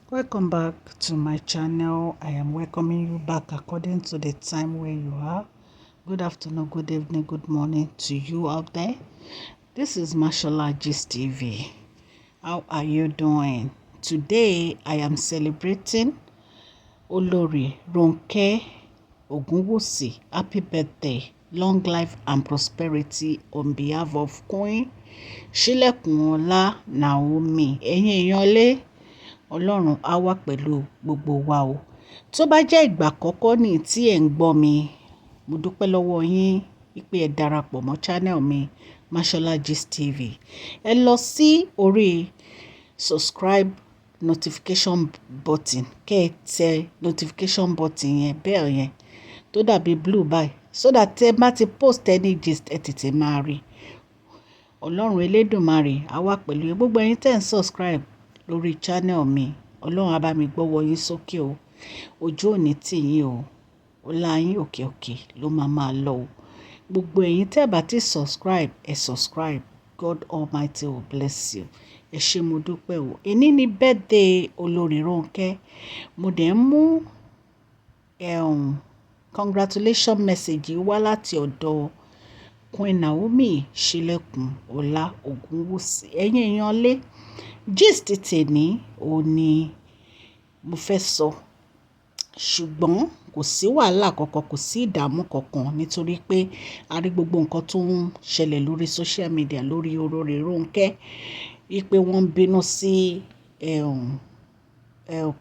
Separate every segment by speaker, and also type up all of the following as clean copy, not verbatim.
Speaker 1: Welcome back to my channel. I am welcoming you back according to the time where you are. Good afternoon, good evening, good morning to you out there. This is Mashallah Gist TV. How are you doing? Today I am celebrating Olori Ronke Ogunwusi. Happy birthday, long life and prosperity on behalf of Queen Shilekunla Naomi. Ẹ̀yin èèyàn lé Ọlọ́run á wà pẹ̀lú gbogbo wa o. Tó bá jẹ́ ìgbà àkọ́kọ́ ní tí ẹ̀ ń gbọ́ mi, mo dúpẹ́ lọ́wọ́ yín wípé ẹ darapọ̀ mọ́ channel mi Mashallah Gist TV. Ẹ lọ sí orí subscribe notification button, kẹ́ ẹ tẹ notification button yẹn bell yẹn tó dàbí blue báyìí, so that tẹ́ bá ti post any gist ẹ tètè máa rí. Ọlọ́run Elédùmarè á wà pẹ̀lú yín. Gbogbo ẹ̀yin tẹ́ ń subscribe lórí channel mi, Ọlọ́run á bá mi gbọ́wọ́ yín sókè o. Ojú ò ní tì yín o. Ọlá yín òkè òkè ló máa lọ o. Gbogbo ẹ̀yin tẹ́ bá ti subscribe, ẹ subscribe. God Almighty will bless you. Ẹ ṣé mo dúpẹ́ o. Èní ni birthday Olori Ronke. Mo dẹ̀ ń mú congratulation message wá láti ọ̀dọ̀ Queen Naomi Shilekunla Ogunwusi. Ẹ̀yin èèyàn lé gist tèní ó ní mo fẹ́ sọ, ṣùgbọ́n kò sí wàhálà kankan, kò sí ìdààmú kankan nítorí pé a rí gbogbo nǹkan tó ń ṣẹlẹ̀ lórí social media lórí Olori Ronke wípé wọ́n ń bínú sí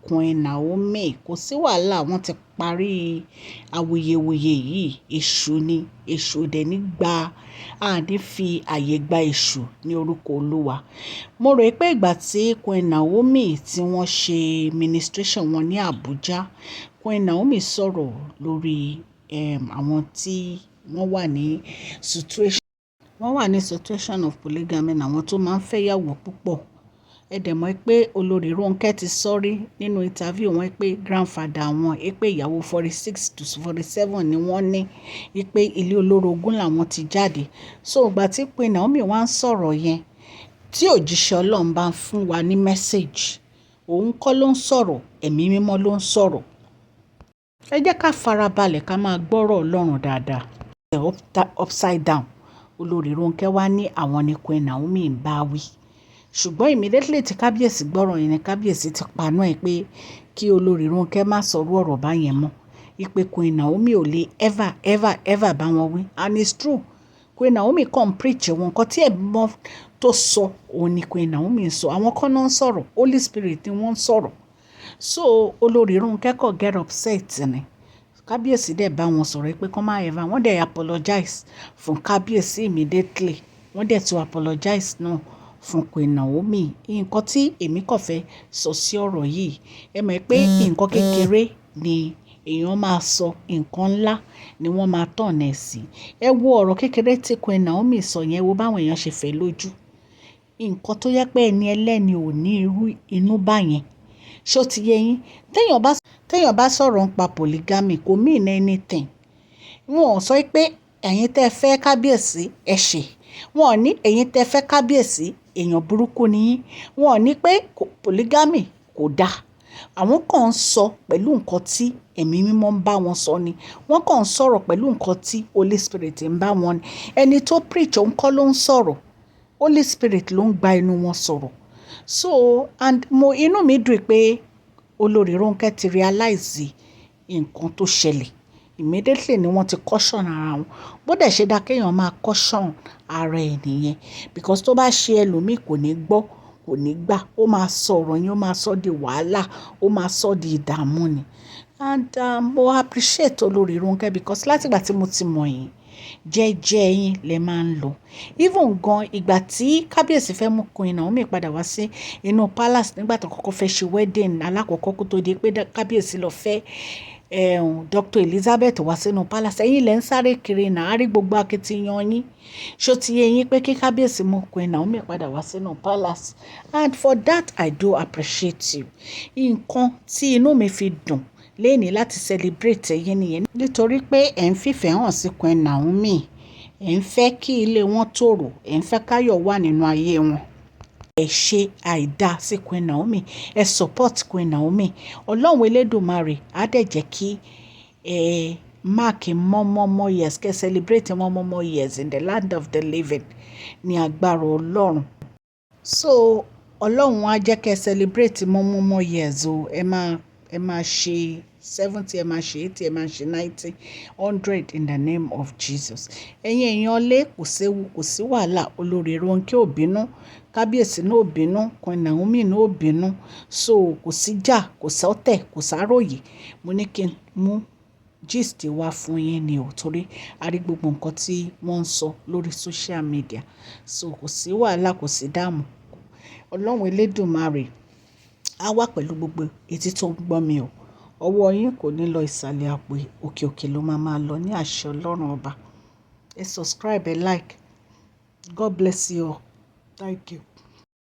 Speaker 1: Queen Naomi. Kò sí wàhálà, wọ́n ti parí awuyewuye yìí. Èṣù ni, èṣù dẹ̀ ní gba, a ní fi àyè gba èṣù ní orúkọ Olúwa. Mo rò pé ìgbà tí Queen Naomi tí wọ́n ṣe ministration wọn ní Abuja, Queen Naomi sọ̀rọ̀ lórí àwọn tí wọ́n wà ní situation of polygamy, àwọn tó máa ń fẹ́yàwó púpọ̀. Ẹ dẹ̀ mọ̀ pé Olori Ronke ti sọ́rí nínú interview wọn pé grandfather wọn pé ìyàwó 46 to 47 ni wọ́n ní, pé ilé olórogún làwọn ti jáde. So ìgbà tí Queen Naomi wá ń sọ̀rọ̀ yẹn, tí òjíṣẹ́ Ọlọ́run bá ń fún wa ní message, òun kọ́ ló ń sọ̀rọ̀, ẹ̀mí mímọ́ ló ń sọ̀rọ̀. Ẹ jẹ́ ká farabalẹ̀ ká máa gbọ́rọ̀ Ọlọ́run dáadáa. Upside down, Olori Ronke wá ní àwọn ni Queen Naomi ń bá wí. Ṣùgbọ́n immediately tí kábíyèsí gbọ́rọ̀ yẹn ni kábíyèsí ti paná ẹ̀ pé kí Olori Ronke má sọ̀rọ̀ ọ̀rọ̀ báyẹn mọ́. Wípé Queen Naomi ò lè ever bá wọn wí. And it's true. Queen Naomi kàn preach wọn nǹkan tí ẹ̀mí mọ́ tó sọ, òun ni Queen Naomi ń sọ. Àwọn kan náà ń sọ̀rọ̀, Holy Spirit ni wọ́n ń sọ̀rọ̀. So Olori Ronke kàn get upset ni. Kábíyèsí dẹ̀ bá wọn sọ̀rọ̀ pé kán má ever. Wọ́n dẹ̀ apologize fún kábíyèsí immediately. Wọ́n dẹ̀ tún apologize náà fún Queen Naomi. Nǹkan tí èmi kàn fẹ́ sọ sí ọ̀rọ̀ yìí, ẹ mọ̀ pé nǹkan kékeré ni èèyàn máa sọ, nǹkan ńlá ni wọ́n máa tọ̀nà ẹ̀ sí. Ẹ wo ọ̀rọ̀ kékeré tí Queen Naomi sọ yẹn, wo báwọn èèyàn ṣe fẹ́ lójú. Nǹkan tó yẹ pé ẹni ẹlẹ́ni ò ní irú inú báyẹn. Ṣó ti yé yín? Téèyàn bá sọ̀rọ̀ nípa polygamy kò mean anything. Wọn ò sọ pé ẹ̀yin tẹ́ fẹ́ kábíyèsí ẹ ṣe. Wọn ò ní ẹ̀yin tẹ́ fẹ́ kábíyèsí èèyàn burúkú ni yín. Wọn ò ní pé polygamy kò dáa. Àwọn kan ń sọ pẹ̀lú nǹkan tí ẹ̀mí mímọ́ ń bá wọn sọ ni. Wọ́n kàn ń sọ̀rọ̀ pẹ̀lú nǹkan tí Holy Spirit ń bá wọn ni. Ẹni tó preach òun kọ́ ló ń sọ̀rọ̀. Holy Spirit ló ń gba inú wọn sọ̀rọ̀. So inú mi dùn pé Olori Ronke ti realize nǹkan tó ṣẹlẹ̀. Immediately ni wọ́n ti caution ara wọn. Bó dẹ̀ ṣe dá kéèyàn máa caution ara ẹ̀ nìyẹn. Because tó bá ṣe ẹlòmíì kò ní gbọ́, kò ní gbà. Ó máa sọ ọ̀rọ̀ yẹn, ó máa sọ di wàhálà, ó máa sọ di ìdààmú ni. And mo appreciate Olori Ronke because látìgbà tí mo ti mọ̀ yín, jẹ́jẹ́ yín lẹ máa ń lọ. Even gan ìgbà tí kábíyèsí fẹ́ mú Queen Naomi padà wá sí inú palace nígbà tó kọ́kọ́ fẹ́ ṣe wedding alákọ̀ọ́kọ́ kó tó di pé kábíyèsí lọ fẹ́ Dr. Elizabeth wá sínú palace, ẹ̀yin lẹ́ ń sáré kiri náà, á rí gbogbo akitiyan yín. Ṣó ti yé yín pé kí kábíyèsí mú Queen Naomi padà wá sínú palace, and for that I do appreciate you. Nǹkan tí inú mi fi dùn lénìí láti celebrate ẹ̀yin nìyẹn, nítorí pé ẹ̀ ń fìfẹ́ hàn sí Queen Naomi, ẹ̀ ń fẹ́ kí ilé wọn tòrò, ẹ̀ ń fẹ́ káyọ̀ wà nínú ayé wọn. ẹ ṣe àìdá sí Queen Naomi, ẹ support Queen Naomi. Ọlọ́run Elédùmarè á dẹ̀ jẹ́ kí ẹ mark more years, kẹ́ celebrate more years in the land of the living ní agbára Ọlọ́run. So Ọlọ́run á jẹ́ kẹ́ celebrate more years o. Ẹ máa ṣe 70, ẹ máa ṣe 80, ẹ máa ṣe 90, 100 in the name of Jesus. Ẹ̀yin èèyàn lé, kò séwu, kò sí wàhálà. Olórí Ronke ò bínú, kábíyèsí náà ò bínú, Queen Naomi náà ò bínú. So kò sí jà, kò sọ́tẹ̀, kò sáròyé. Mo ní kí n mú gist wá fún yín ni o, torí a rí gbogbo nǹkan tí wọ́n ń sọ lórí social media. So kò sí wàhálà, kò sí dààmú. Ọlọ́run Elédùmarè á wà pẹ̀lú gbogbo etí tó ń gbọ́ mi o. Ọwọ́ yín kò ní lọ ìsàlẹ̀ àpò, òkè òkè ló máa lọ ní àṣẹ Ọlọ́run ọba. Ẹ subscribe, ẹ like. God bless you all. Thank you.